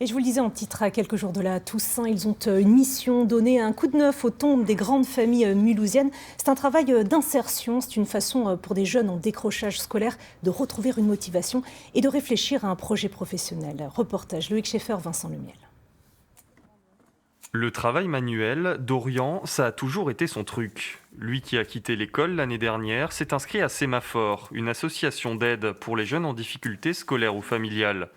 Et je vous le disais en titre, à quelques jours de la Toussaint, ils ont une mission, donner un coup de neuf aux tombes des grandes familles mulhousiennes. C'est un travail d'insertion, c'est une façon pour des jeunes en décrochage scolaire de retrouver une motivation et de réfléchir à un projet professionnel. Reportage Loïc Schaeffer, Vincent Lemiel. Le travail manuel, Dorian, ça a toujours été son truc. Lui qui a quitté l'école l'année dernière s'est inscrit à Sémaphore, une association d'aide pour les jeunes en difficulté scolaire ou familiale.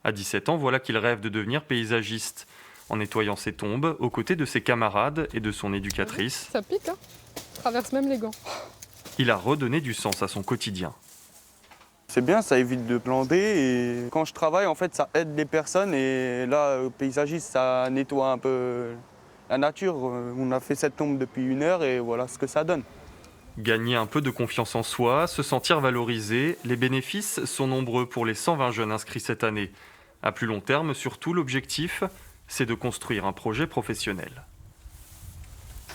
À 17 ans, voilà qu'il rêve de devenir paysagiste, en nettoyant ses tombes aux côtés de ses camarades et de son éducatrice. Ça pique, hein. Traverse même les gants. Il a redonné du sens à son quotidien. C'est bien, ça évite de glander et quand je travaille, en fait, ça aide les personnes et là, paysagiste, ça nettoie un peu la nature. On a fait cette tombe depuis 1 heure et voilà ce que ça donne. Gagner un peu de confiance en soi, se sentir valorisé, les bénéfices sont nombreux pour les 120 jeunes inscrits cette année. À plus long terme, surtout, l'objectif, c'est de construire un projet professionnel.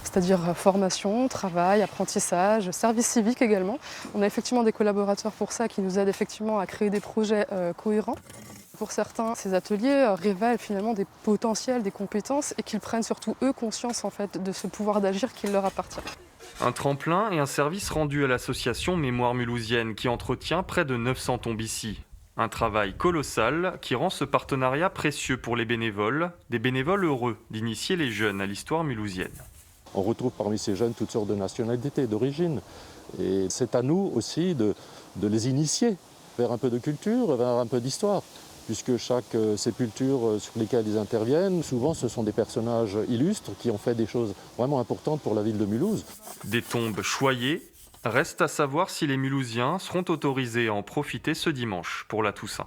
C'est-à-dire formation, travail, apprentissage, service civique également. On a effectivement des collaborateurs pour ça qui nous aident effectivement à créer des projets cohérents. Pour certains, ces ateliers révèlent finalement des potentiels, des compétences et qu'ils prennent surtout eux conscience en fait de ce pouvoir d'agir qui leur appartient. Un tremplin et un service rendu à l'association Mémoire Mulhousienne qui entretient près de 900 tombes ici. Un travail colossal qui rend ce partenariat précieux pour les bénévoles, des bénévoles heureux d'initier les jeunes à l'histoire mulhousienne. On retrouve parmi ces jeunes toutes sortes de nationalités, d'origine. Et c'est à nous aussi de les initier vers un peu de culture, vers un peu d'histoire. Puisque chaque sépulture sur lesquelles ils interviennent, souvent ce sont des personnages illustres qui ont fait des choses vraiment importantes pour la ville de Mulhouse. Des tombes choyées. Reste à savoir si les Mulhousiens seront autorisés à en profiter ce dimanche pour la Toussaint.